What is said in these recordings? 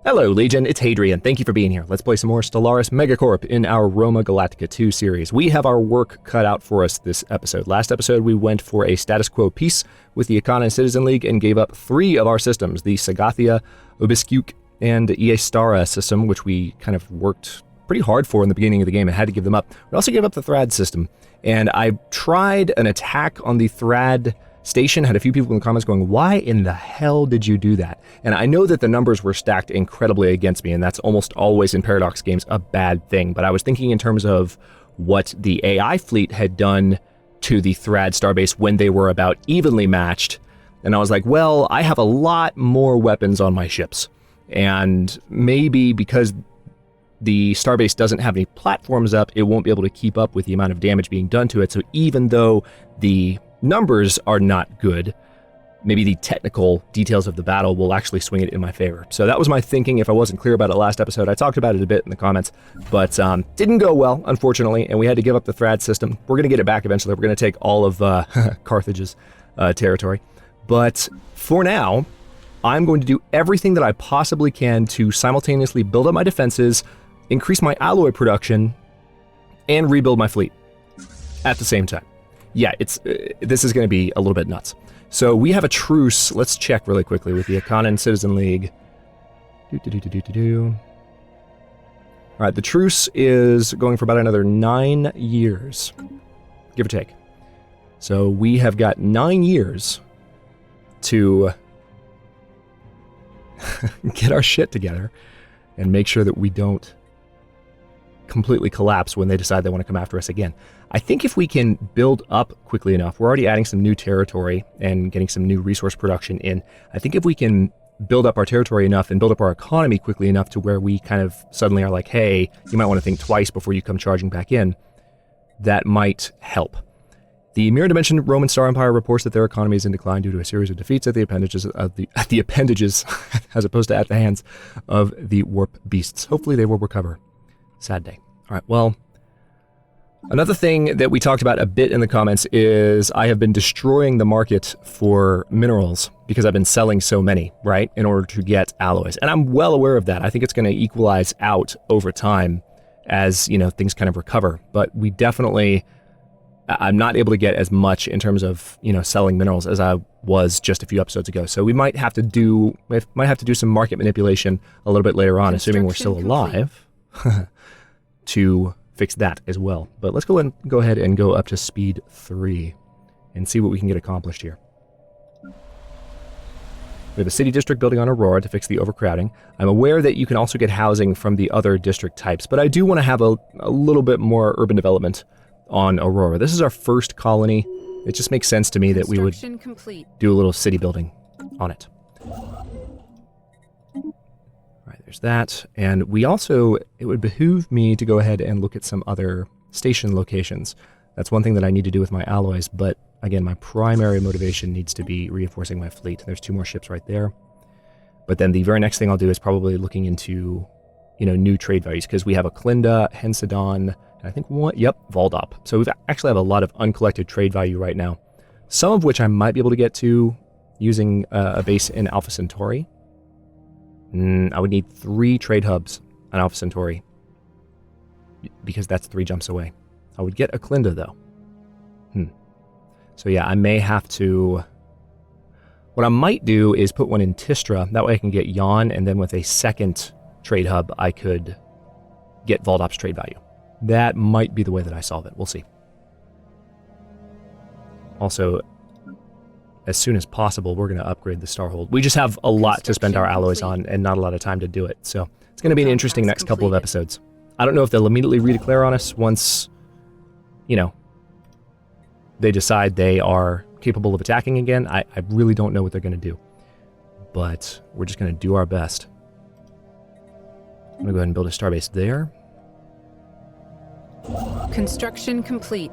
Hello, Legion. It's Hadrian. Thank you for being here. Let's play some more Stellaris MegaCorp in our Roma Galactica II series. We have our work cut out for us this episode. Last episode, we went for a status quo peace with the Icona and Citizen League and gave up 3 of our systems, the Sagathia, Obiscuk, and Iestara system, which we kind of worked pretty hard for in the beginning of the game and had to give them up. We also gave up the Thrad system, and I tried an attack on the Thrad station. Had a few people in the comments going, why in the hell did you do that? And I know that the numbers were stacked incredibly against me, and that's almost always in Paradox games a bad thing, but I was thinking in terms of what the AI fleet had done to the Thrad starbase when they were about evenly matched, and I was like, well, I have a lot more weapons on my ships, and maybe because the starbase doesn't have any platforms up, it won't be able to keep up with the amount of damage being done to it. So even though the numbers are not good, maybe the technical details of the battle will actually swing it in my favor. So that was my thinking. If I wasn't clear about it last episode, I talked about it a bit in the comments, but didn't go well, unfortunately, and we had to give up the Thrad system. We're going to get it back eventually. We're going to take all of Carthage's territory. But for now, I'm going to do everything that I possibly can to simultaneously build up my defenses, increase my alloy production, and rebuild my fleet at the same time. Yeah, this is going to be a little bit nuts. So we have a truce. Let's check really quickly with the Icona and Citizen League. All right, the truce is going for about another 9 years, give or take. So we have got 9 years to get our shit together and make sure that we don't completely collapse when they decide they want to come after us again. I think if we can build up quickly enough, we're already adding some new territory and getting some new resource production in. I think if we can build up our territory enough and build up our economy quickly enough to where we kind of suddenly are like, hey, you might want to think twice before you come charging back in, that might help. The Mirror Dimension Roman Star Empire reports that their economy is in decline due to a series of defeats at the appendages as opposed to at the hands of the warp beasts. Hopefully they will recover. Sad day. All right, well, another thing that we talked about a bit in the comments is I have been destroying the market for minerals because I've been selling so many, right, in order to get alloys. And I'm well aware of that. I think it's going to equalize out over time as, you know, things kind of recover. But we definitely, I'm not able to get as much in terms of, you know, selling minerals as I was just a few episodes ago. So we might have to do some market manipulation a little bit later on, assuming we're still alive, to fix that as well. But let's go ahead and go up to speed 3 and see what we can get accomplished here. We have a city district building on Aurora to fix the overcrowding. I'm aware that you can also get housing from the other district types, but I do want to have a little bit more urban development on Aurora. This is our first colony. It just makes sense to me that we would do a little city building on it. There's that, and we also, it would behoove me to go ahead and look at some other station locations. That's one thing that I need to do with my alloys, but again, my primary motivation needs to be reinforcing my fleet. There's 2 more ships right there. But then the very next thing I'll do is probably looking into, you know, new trade values, because we have a Clinda, Hensadon, and I think Valdop. So we actually have a lot of uncollected trade value right now, some of which I might be able to get to using a base in Alpha Centauri. I would need 3 trade hubs on Alpha Centauri, because that's 3 jumps away. I would get a Clinda, though. So yeah, I may have to... What I might do is put one in Tistra. That way I can get Yon, and then with a second trade hub, I could get Valdop's trade value. That might be the way that I solve it. We'll see. Also, as soon as possible, we're going to upgrade the Starhold. We just have a lot to spend our alloys on and not a lot of time to do it. So it's going to be an interesting next couple of episodes. I don't know if they'll immediately redeclare on us once, you know, they decide they are capable of attacking again. I really don't know what they're going to do. But we're just going to do our best. I'm going to go ahead and build a starbase there. Construction complete.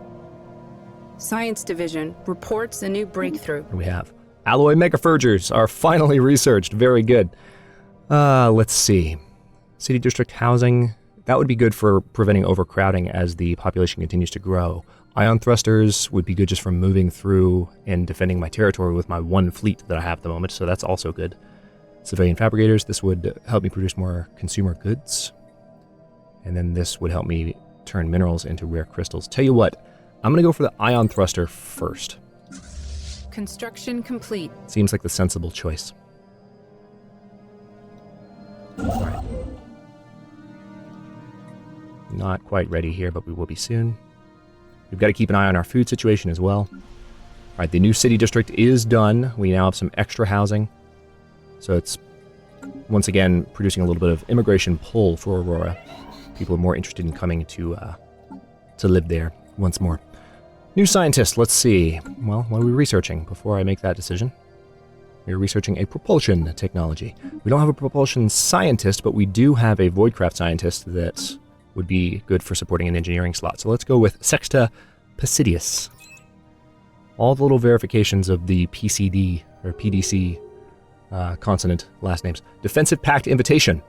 Science Division reports a new breakthrough. Here we have alloy megafurgers are finally researched. Very good. Let's see. City district housing. That would be good for preventing overcrowding as the population continues to grow. Ion thrusters would be good just for moving through and defending my territory with my 1 fleet that I have at the moment, so that's also good. civilian fabricators. This would help me produce more consumer goods. And then this would help me turn minerals into rare crystals. Tell you what, I'm going to go for the ion thruster first. Construction complete. Seems like the sensible choice. All right. Not quite ready here, but we will be soon. We've got to keep an eye on our food situation as well. All right, the new city district is done. We now have some extra housing. So it's, once again, producing a little bit of immigration pull for Aurora. People are more interested in coming to live there once more. New scientist, let's see. Well, what are we researching before I make that decision? We're researching a propulsion technology. We don't have a propulsion scientist, but we do have a Voidcraft scientist that would be good for supporting an engineering slot. So let's go with Sexta Pisidius. All the little verifications of the PCD or PDC consonant last names. Defensive Pact Invitation.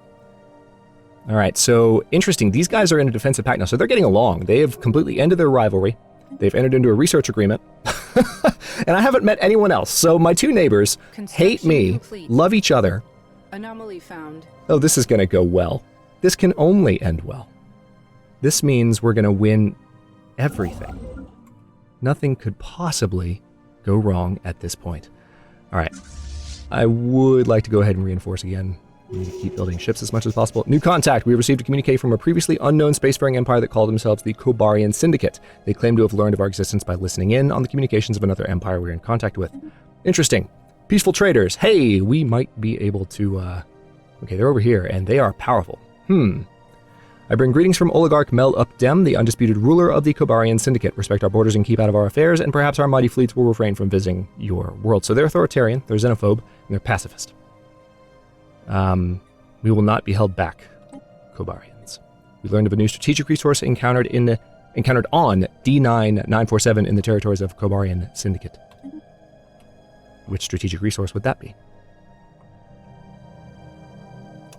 All right, so interesting. These guys are in a defensive pact now, so they're getting along. They have completely ended their rivalry. They've entered into a research agreement. And I haven't met anyone else. So my two neighbors hate me, love each other. Anomaly found. Oh, this is going to go well. This can only end well. This means we're going to win everything. Nothing could possibly go wrong at this point. All right. I would like to go ahead and reinforce again. We need to keep building ships as much as possible. New contact. We received a communique from a previously unknown spacefaring empire that called themselves the Kobarian Syndicate. They claim to have learned of our existence by listening in on the communications of another empire we're in contact with. Interesting. Peaceful traders. Hey, we might be able to... Okay, they're over here, and they are powerful. I bring greetings from Oligarch Mel Updem, the undisputed ruler of the Kobarian Syndicate. Respect our borders and keep out of our affairs, and perhaps our mighty fleets will refrain from visiting your world. So they're authoritarian, they're xenophobe, and they're pacifist. We will not be held back, Kobarians. We learned of a new strategic resource encountered on D9947 in the territories of Kobarian Syndicate. Which strategic resource would that be?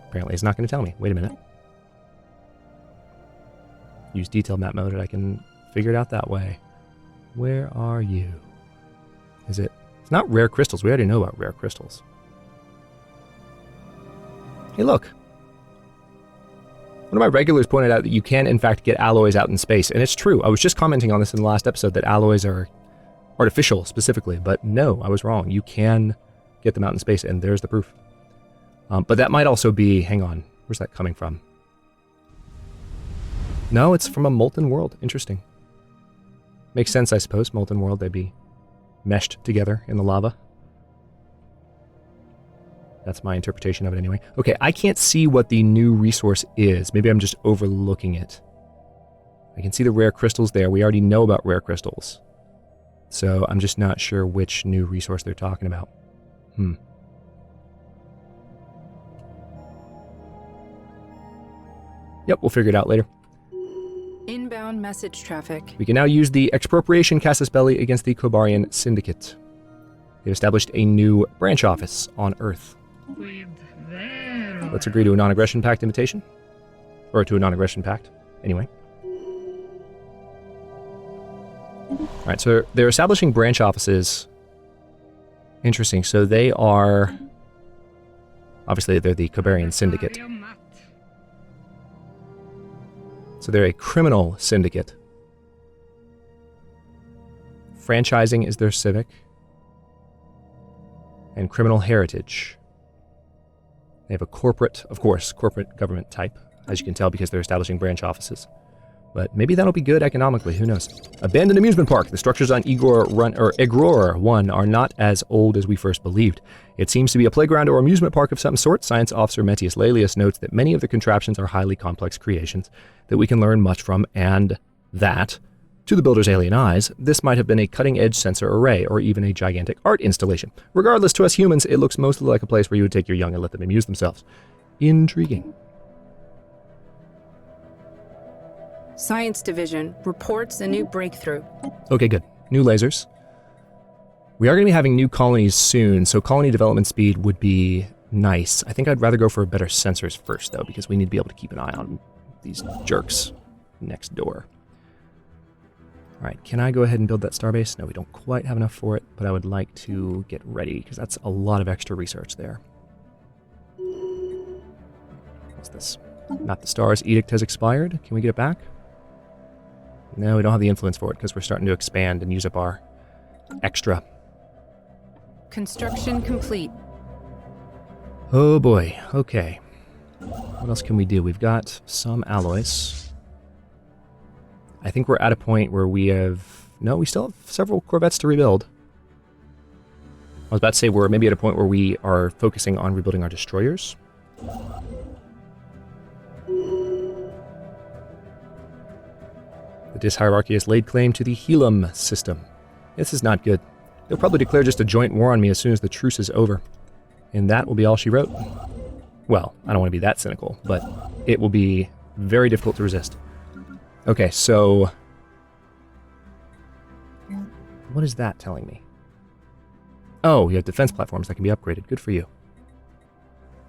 Apparently it's not going to tell me. Wait a minute. Use detailed map mode and I can figure it out that way. Where are you? Is it? It's not rare crystals. We already know about rare crystals. Hey, look. One of my regulars pointed out that you can, in fact, get alloys out in space. And it's true. I was just commenting on this in the last episode that alloys are artificial specifically. But no, I was wrong. You can get them out in space, and there's the proof. But that might also be... Hang on. Where's that coming from? No, it's from a molten world. Interesting. Makes sense, I suppose. Molten world, they'd be meshed together in the lava. That's my interpretation of it anyway. Okay, I can't see what the new resource is. Maybe I'm just overlooking it. I can see the rare crystals there. We already know about rare crystals. So I'm just not sure which new resource they're talking about. Yep, we'll figure it out later. Inbound message traffic. We can now use the expropriation casus belli against the Kobarian Syndicate. They've established a new branch office on Earth. Let's agree to a non-aggression pact invitation. Or to a non-aggression pact. Anyway. Alright, so they're establishing branch offices. Interesting. So they are... Obviously, they're the Kobarian Syndicate. So they're a criminal syndicate. Franchising is their civic. And criminal heritage. They have a corporate, of course, corporate government type, as you can tell because they're establishing branch offices. But maybe that'll be good economically, who knows. Abandoned amusement park. The structures on Egror 1 are not as old as we first believed. It seems to be a playground or amusement park of some sort. Science Officer Metius Laelius notes that many of the contraptions are highly complex creations that we can learn much from, and that, to the builder's alien eyes, this might have been a cutting-edge sensor array or even a gigantic art installation. Regardless, to us humans, it looks mostly like a place where you would take your young and let them amuse themselves. Intriguing. Science Division reports a new breakthrough. Okay, good. New lasers. We are going to be having new colonies soon, so colony development speed would be nice. I think I'd rather go for better sensors first, though, because we need to be able to keep an eye on these jerks next door. All right, can I go ahead and build that starbase? No, we don't quite have enough for it, but I would like to get ready, because that's a lot of extra research there. What's this? Not the Stars Edict has expired. Can we get it back? No, we don't have the influence for it because we're starting to expand and use up our extra. Construction complete. Oh boy, okay. What else can we do? We've got some alloys. I think we're at a point where we have... No, we still have several corvettes to rebuild. I was about to say we're maybe at a point where we are focusing on rebuilding our destroyers. The Dis hierarchy has laid claim to the Helium system. This is not good. They'll probably declare just a joint war on me as soon as the truce is over. And that will be all she wrote. Well, I don't want to be that cynical, but it will be very difficult to resist. Okay, so... What is that telling me? Oh, you have defense platforms that can be upgraded. Good for you.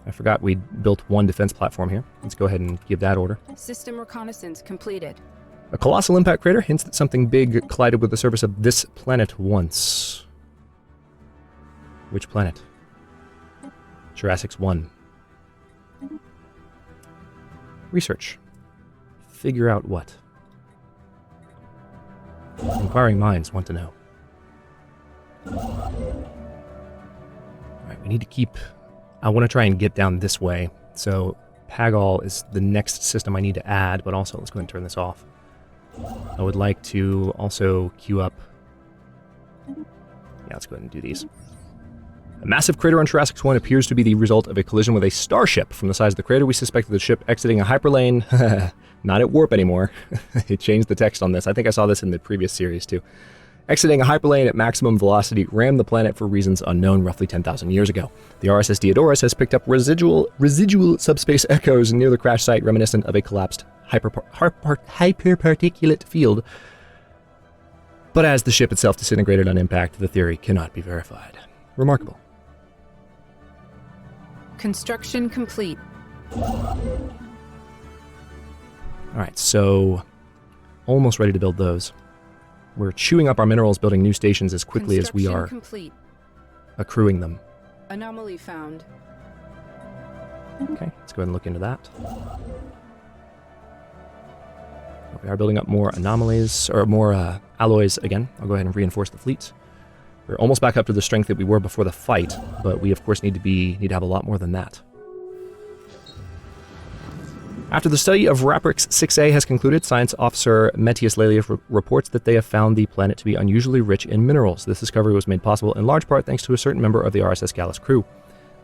I forgot we built one defense platform here. Let's go ahead and give that order. System reconnaissance completed. A colossal impact crater hints that something big collided with the surface of this planet once. Which planet? Jurassic's 1. Research. Figure out what? Inquiring minds want to know. Alright, we need to keep... I want to try and get down this way. So, Pagol is the next system I need to add, but also, let's go ahead and turn this off. I would like to also queue up... Yeah, let's go ahead and do these. A massive crater on Jurassic 1 appears to be the result of a collision with a starship. From the size of the crater, we suspect the ship exiting a hyperlane... Not at warp anymore. It changed the text on this. I think I saw this in the previous series, too. Exiting a hyperlane at maximum velocity rammed the planet for reasons unknown roughly 10,000 years ago. The RSS Diodorus has picked up residual subspace echoes near the crash site reminiscent of a collapsed hyperparticulate field. But as the ship itself disintegrated on impact, the theory cannot be verified. Remarkable. Construction complete. Alright, so almost ready to build those. We're chewing up our minerals, building new stations as quickly as we are accruing them. Anomaly found. Okay, let's go ahead and look into that. We are building up more anomalies, or more alloys again. I'll go ahead and reinforce the fleet. We're almost back up to the strength that we were before the fight, but we of course need to have a lot more than that. After the study of Raprix 6A has concluded, Science Officer Metius Laelius reports that they have found the planet to be unusually rich in minerals. This discovery was made possible in large part thanks to a certain member of the RSS Gallus crew.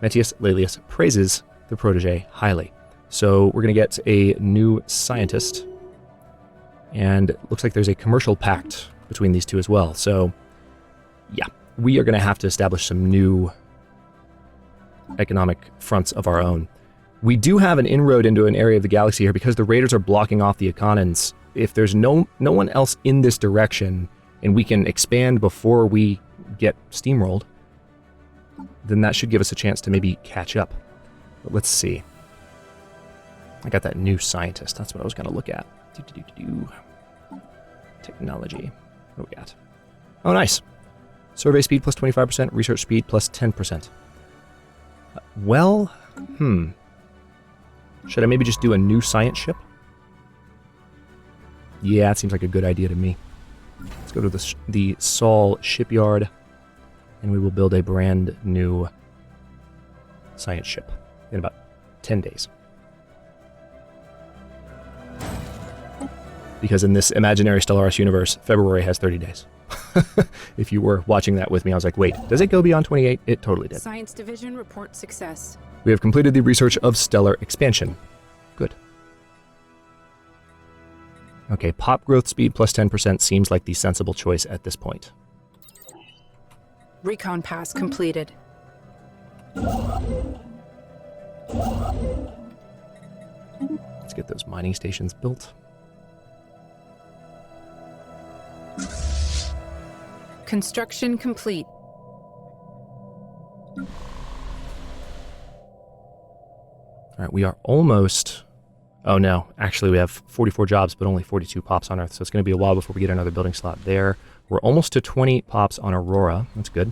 Metius Laelius praises the protege highly. So we're going to get a new scientist, and it looks like there's a commercial pact between these two as well. So, yeah, we are going to have to establish some new economic fronts of our own. We do have an inroad into an area of the galaxy here because the raiders are blocking off the Akanans. If there's no one else in this direction, and we can expand before we get steamrolled, then that should give us a chance to maybe catch up. But let's see. I got that new scientist. That's what I was going to look at. Technology. What do we got? Oh, nice. Survey speed plus 25%, research speed plus 10%. Should I maybe just do a new science ship? Yeah, it seems like a good idea to me. Let's go to the Sol shipyard, and we will build a brand new science ship in about 10 days. Because in this imaginary Stellaris universe, February has 30 days. If you were watching that with me, I was like, wait, does it go beyond 28? It totally did. Science Division report success. We have completed the research of stellar expansion. Good. Okay, pop growth speed plus 10% seems like the sensible choice at this point. Recon pass completed. Let's get those mining stations built. Construction complete. All right, we are almost... Oh no, actually we have 44 jobs, but only 42 pops on Earth, so it's going to be a while before we get another building slot there. We're almost to 20 pops on Aurora. That's good.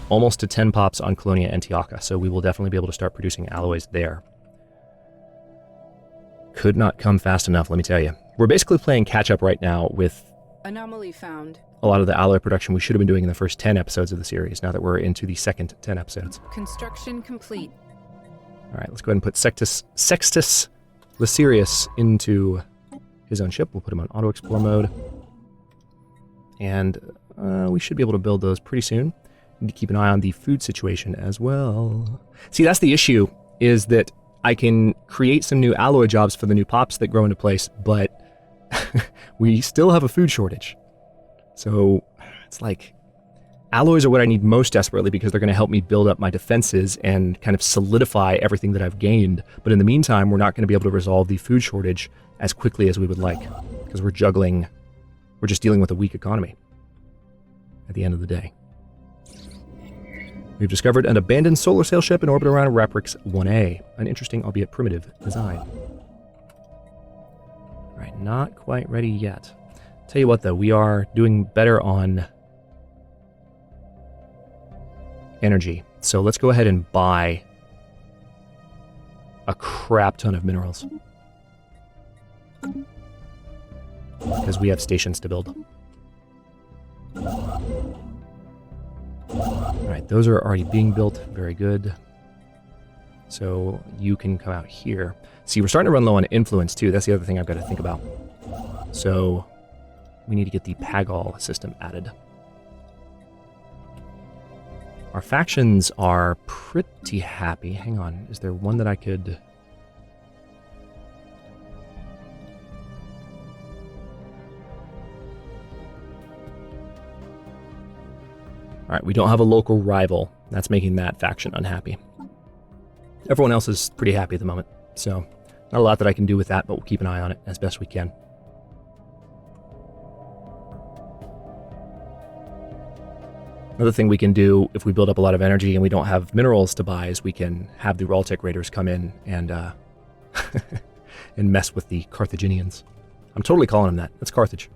almost to 10 pops on Colonia Antiocha, so we will definitely be able to start producing alloys there. Could not come fast enough, let me tell you. We're basically playing catch-up right now with Anomaly found. a lot of the alloy production we should have been doing in the first 10 episodes of the series, now that we're into the second 10 episodes. Construction complete. All right, let's go ahead and put Sextus Laserius into his own ship. We'll put him on auto-explore mode. And we should be able to build those pretty soon. Need to keep an eye on the food situation as well. See, that's the issue, is that I can create some new alloy jobs for the new pops that grow into place, but we still have a food shortage. So it's like, alloys are what I need most desperately because they're going to help me build up my defenses and kind of solidify everything that I've gained. But in the meantime, we're not going to be able to resolve the food shortage as quickly as we would like, because we're just dealing with a weak economy at the end of the day. We've discovered an abandoned solar sail ship in orbit around Raprix 1A, an interesting, albeit primitive, design. All right, not quite ready yet. Tell you what, though, we are doing better on energy. So let's go ahead and buy a crap ton of minerals, because we have stations to build. Alright, those are already being built. Very good. So you can come out here. See, we're starting to run low on influence, too. That's the other thing I've got to think about. So we need to get the Pagol system added. Our factions are pretty happy. Hang on. Is there one that I could... Alright, we don't have a local rival. That's making that faction unhappy. Everyone else is pretty happy at the moment, so not a lot that I can do with that, but we'll keep an eye on it as best we can. Another thing we can do if we build up a lot of energy and we don't have minerals to buy is we can have the Raltec Raiders come in and and mess with the Carthaginians. I'm totally calling them that. That's Carthage.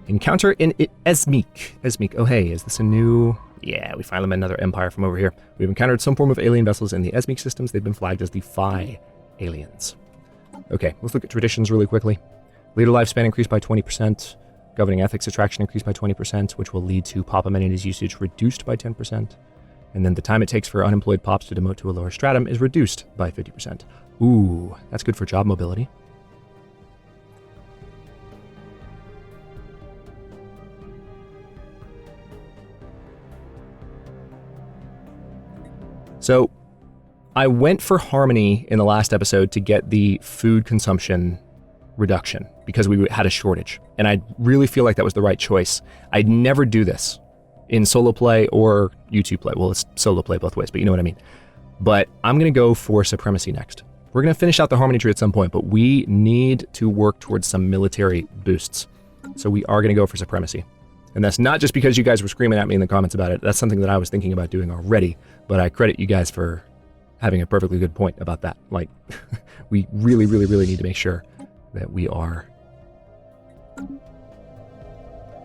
Encounter in Esmeek. Esmeek. Oh, hey, is this a new... Yeah, we finally met another empire from over here. We've encountered some form of alien vessels in the Esmeek systems. They've been flagged as the Phi aliens. Okay, let's look at traditions really quickly. Leader lifespan increased by 20%. Governing ethics attraction increased by 20%, which will lead to pop amenities usage reduced by 10%. And then the time it takes for unemployed pops to demote to a lower stratum is reduced by 50%. Ooh, that's good for job mobility. So, I went for harmony in the last episode to get the food consumption reduction because we had a shortage. And I really feel like that was the right choice. I'd never do this in solo play or YouTube play. Well, it's solo play both ways, but you know what I mean. But I'm going to go for supremacy next. We're going to finish out the harmony tree at some point, but we need to work towards some military boosts. So we are going to go for supremacy. And that's not just because you guys were screaming at me in the comments about it. That's something that I was thinking about doing already, but I credit you guys for having a perfectly good point about that. Like, we really, really, really need to make sure that we are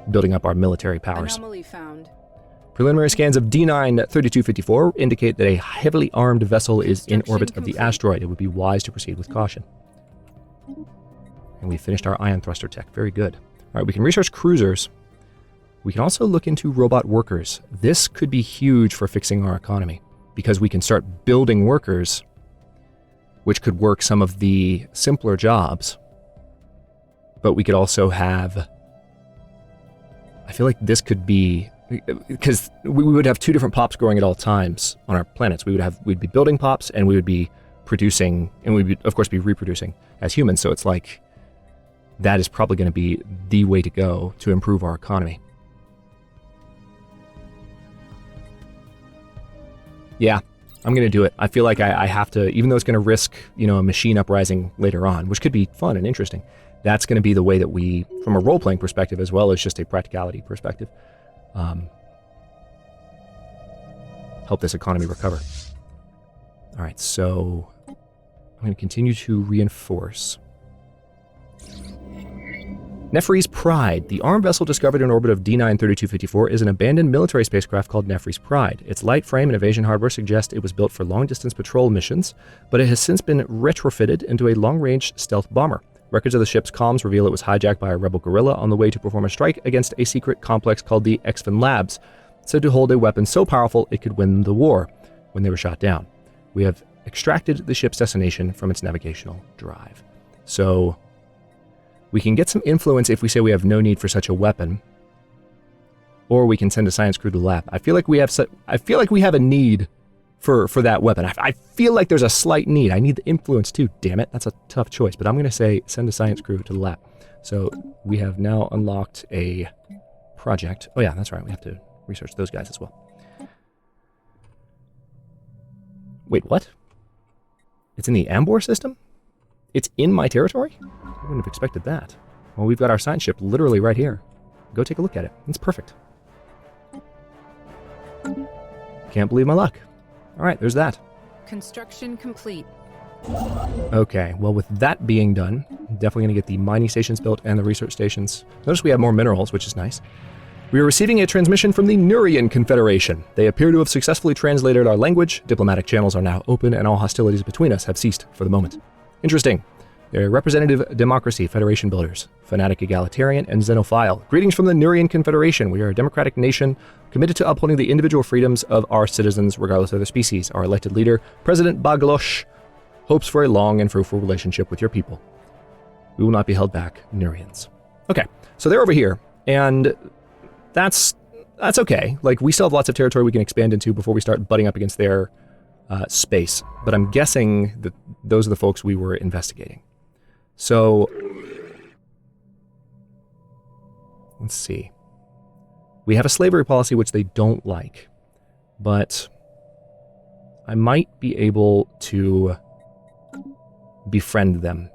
building up our military powers. Anomaly found. Preliminary scans of D9-3254 indicate that a heavily armed vessel is in orbit of the asteroid. It would be wise to proceed with caution. And we finished our ion thruster tech. Very good. All right, we can research cruisers. We can also look into robot workers. This could be huge for fixing our economy because we can start building workers which could work some of the simpler jobs. But we could also have... I feel like this could be... Because we would have two different pops growing at all times on our planets. We'd be building pops and we would be producing, and we'd of course be reproducing as humans. So it's like, that is probably going to be the way to go to improve our economy. Yeah, I'm going to do it. I feel like I have to, even though it's going to risk, a machine uprising later on, which could be fun and interesting. That's going to be the way that we, from a role-playing perspective as well as just a practicality perspective, help this economy recover. All right, so I'm going to continue to reinforce. Nefri's Pride. The armed vessel discovered in orbit of D9-3254 is an abandoned military spacecraft called Nefri's Pride. Its light frame and evasion hardware suggest it was built for long-distance patrol missions, but it has since been retrofitted into a long-range stealth bomber. Records of the ship's comms reveal it was hijacked by a rebel guerrilla on the way to perform a strike against a secret complex called the Exfin Labs, said to hold a weapon so powerful it could win the war when they were shot down. We have extracted the ship's destination from its navigational drive. So we can get some influence if we say we have no need for such a weapon, or we can send a science crew to the lab. I feel like we have a need for that weapon. I feel like there's a slight need. I need the influence too, damn it. That's a tough choice, but I'm going to say send a science crew to the lab. So we have now unlocked a project. Oh yeah, that's right. We have to research those guys as well. Wait, what? It's in the Ambor system? It's in my territory? I wouldn't have expected that. Well, we've got our science ship literally right here. Go take a look at it. It's perfect. Can't believe my luck. All right, there's that. Construction complete. Okay, well, with that being done, definitely going to get the mining stations built and the research stations. Notice we have more minerals, which is nice. We are receiving a transmission from the Nurian Confederation. They appear to have successfully translated our language. Diplomatic channels are now open, and all hostilities between us have ceased for the moment. Interesting. They're a representative democracy, Federation builders, fanatic egalitarian, and xenophile. Greetings from the Nurian Confederation. We are a democratic nation committed to upholding the individual freedoms of our citizens, regardless of their species. Our elected leader, President Baglosh, hopes for a long and fruitful relationship with your people. We will not be held back, Nurians. Okay, so they're over here, and that's okay. Like, we still have lots of territory we can expand into before we start butting up against their space. But I'm guessing that those are the folks we were investigating. So, let's see. We have a slavery policy which they don't like, but I might be able to befriend them.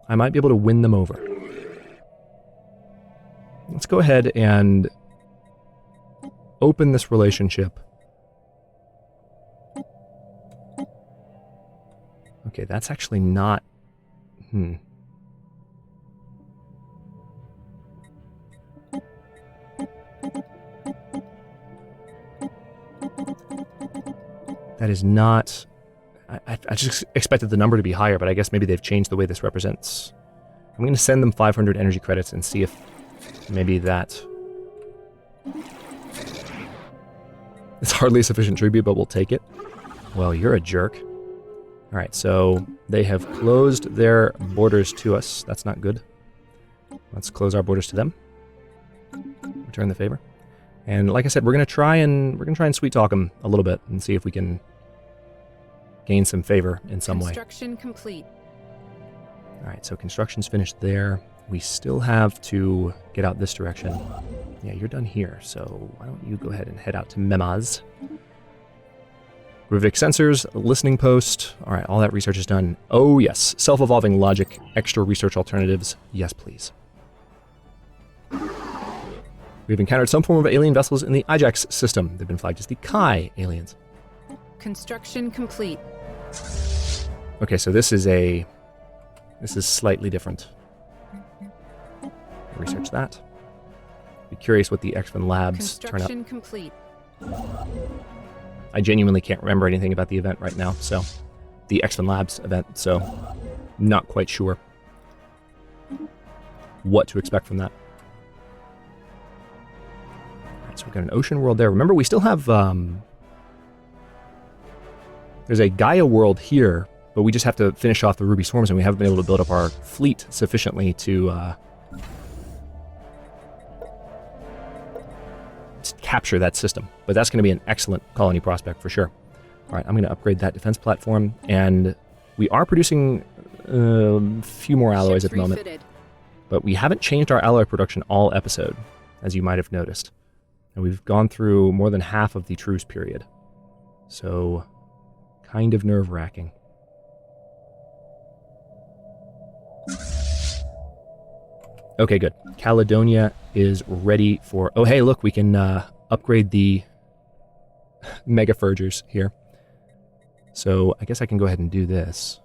I might be able to win them over. Let's go ahead and open this relationship. Okay, that's actually not... That is not... I just expected the number to be higher, but I guess maybe they've changed the way this represents. I'm going to send them 500 energy credits and see if maybe that... It's hardly a sufficient tribute, but we'll take it. Well, you're a jerk. Alright, so they have closed their borders to us. That's not good. Let's close our borders to them. Return the favor. And like I said, we're gonna try and sweet talk them a little bit and see if we can gain some favor in some way. Construction complete. Alright, so construction's finished there. We still have to get out this direction. Yeah, you're done here, so why don't you go ahead and head out to Memaz. Gravitic sensors, listening post. All right, all that research is done. Oh, yes. Self-evolving logic, extra research alternatives. Yes, please. We've encountered some form of alien vessels in the Ajax system. They've been flagged as the Kai aliens. Construction complete. Okay, so this is slightly different. Research that. Be curious what the Exfin Labs turn up. Construction complete. I genuinely can't remember anything about the event right now, so... The Exfin Labs event, so... Not quite sure what to expect from that. Alright, so we've got an ocean world there. Remember, we still have, there's a Gaia world here, but we just have to finish off the Ruby Swarms, and we haven't been able to build up our fleet sufficiently to capture that system. But that's going to be an excellent colony prospect for sure. All right, I'm going to upgrade that defense platform, and we are producing a few more alloys at the moment. But we haven't changed our alloy production all episode, as you might have noticed. And we've gone through more than half of the truce period. So, kind of nerve-wracking. Okay, good. Caledonia is ready for... Oh, hey, look, we can upgrade the Mega Furgers here. So, I guess I can go ahead and do this.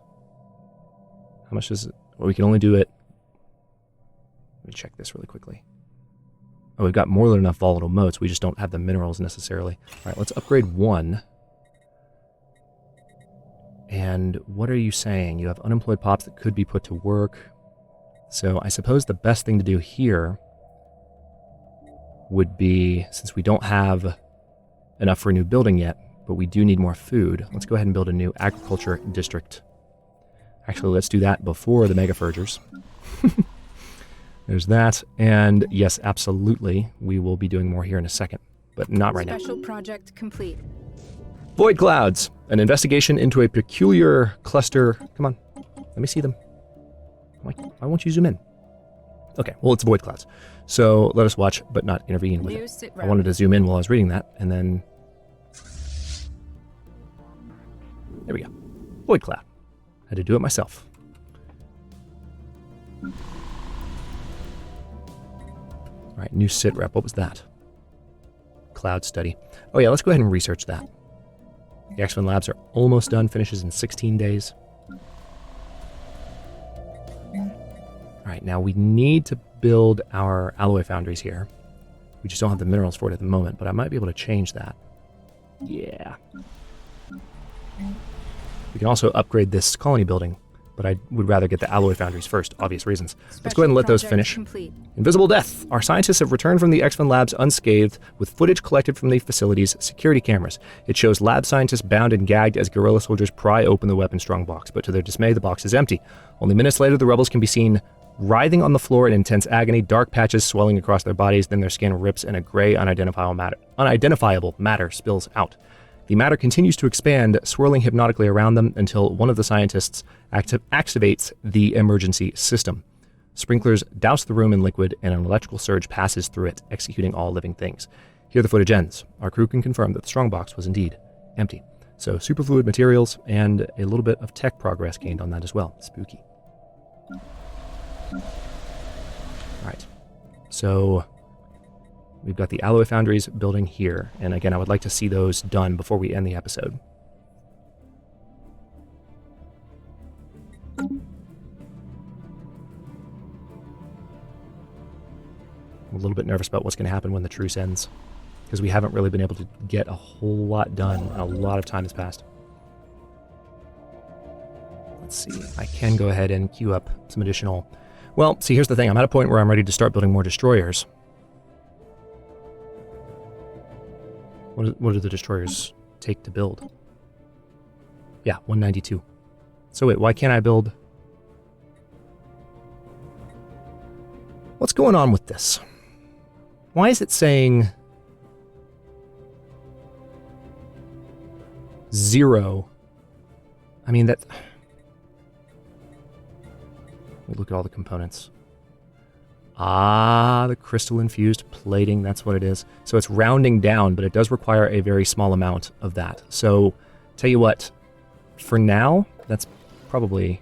How much is it? Well, we can only do it... me check this really quickly. Oh, we've got more than enough volatile motes. We just don't have the minerals necessarily. All right, let's upgrade 1. And what are you saying? You have unemployed pops that could be put to work. So I suppose the best thing to do here would be, since we don't have enough for a new building yet, but we do need more food, let's go ahead and build a new agriculture district. Actually, let's do that before the megafurgers. There's that. And yes, absolutely, we will be doing more here in a second, but not right now. Special project complete. Void clouds, an investigation into a peculiar cluster. Come on, let me see them. Why won't you zoom in? Okay, well, it's void clouds. So let us watch, but not intervene with it. I wanted to zoom in while I was reading that, and then... There we go. Void cloud. Had to do it myself. All right, new sit rep. What was that? Cloud study. Oh yeah, let's go ahead and research that. The X-Men labs are almost done. Finishes in 16 days. All right, now we need to build our alloy foundries here. We just don't have the minerals for it at the moment, but I might be able to change that. Yeah. We can also upgrade this colony building, but I would rather get the alloy foundries first, obvious reasons. Let's go ahead and let those finish. Complete. Invisible death. Our scientists have returned from the X-Men labs unscathed with footage collected from the facility's security cameras. It shows lab scientists bound and gagged as guerrilla soldiers pry open the weapon strong box, but to their dismay, the box is empty. Only minutes later, the rebels can be seen writhing on the floor in intense agony, dark patches swelling across their bodies, then their skin rips and a gray, unidentifiable matter spills out. The matter continues to expand, swirling hypnotically around them until one of the scientists activates the emergency system. Sprinklers douse the room in liquid, and an electrical surge passes through it, executing all living things. Here the footage ends. Our crew can confirm that the strongbox was indeed empty. So superfluid materials and a little bit of tech progress gained on that as well. Spooky. Alright, so we've got the alloy foundries building here, and again, I would like to see those done before we end the episode. I'm a little bit nervous about what's going to happen when the truce ends, because we haven't really been able to get a whole lot done, and a lot of time has passed. Let's see, I can go ahead and queue up some additional... Well, see, here's the thing. I'm at a point where I'm ready to start building more destroyers. What do the destroyers take to build? Yeah, 192. So wait, why can't I build... What's going on with this? Why is it saying... 0? I mean, that... Look at all the components. Ah, the crystal-infused plating, that's what it is. So it's rounding down, but it does require a very small amount of that. So, tell you what, for now, that's probably...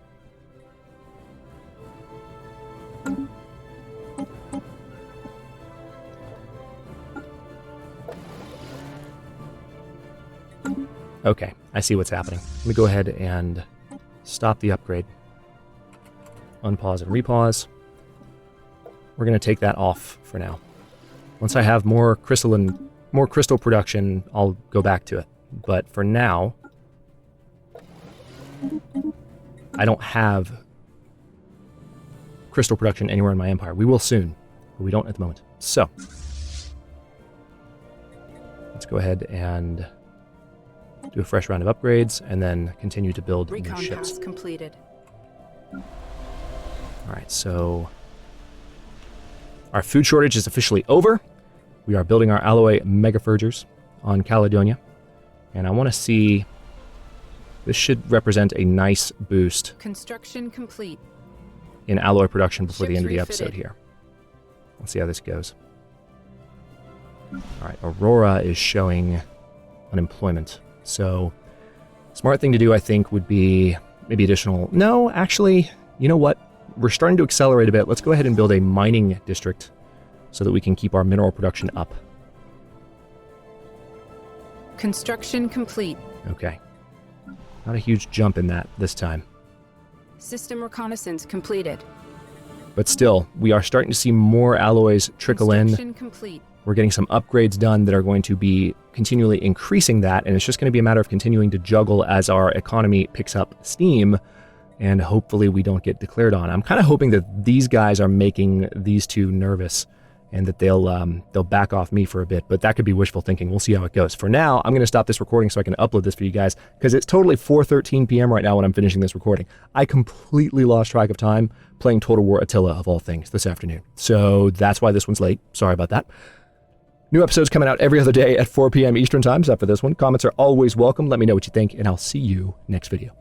Okay, I see what's happening. Let me go ahead and stop the upgrade. Unpause and repause. We're going to take that off for now. Once I have more crystal production, I'll go back to it. But for now, I don't have crystal production anywhere in my empire. We will soon, but we don't at the moment. So, let's go ahead and do a fresh round of upgrades, and then continue to build new ships. Recon completed. Alright, so our food shortage is officially over. We are building our alloy megafurgers on Caledonia. And I want to see... This should represent a nice boost. Construction complete. In alloy production before Ships the end of the refitted. episode here. Let's see how this goes. Alright, Aurora is showing unemployment. So, smart thing to do, I think, would be maybe additional... No, actually, you know what? We're starting to accelerate a bit. Let's go ahead and build a mining district so that we can keep our mineral production up. Construction complete. Okay. Not a huge jump in that this time. System reconnaissance completed. But still, we are starting to see more alloys trickle in. Construction complete. We're getting some upgrades done that are going to be continually increasing that, and it's just going to be a matter of continuing to juggle as our economy picks up steam, and hopefully we don't get declared on. I'm kind of hoping that these guys are making these two nervous, and that they'll back off me for a bit, but that could be wishful thinking. We'll see how it goes. For now, I'm going to stop this recording so I can upload this for you guys, because it's totally 4:13 p.m. right now when I'm finishing this recording. I completely lost track of time playing Total War Attila, of all things, this afternoon. So that's why this one's late. Sorry about that. New episodes coming out every other day at 4 p.m. Eastern Time, except for this one. Comments are always welcome. Let me know what you think, and I'll see you next video.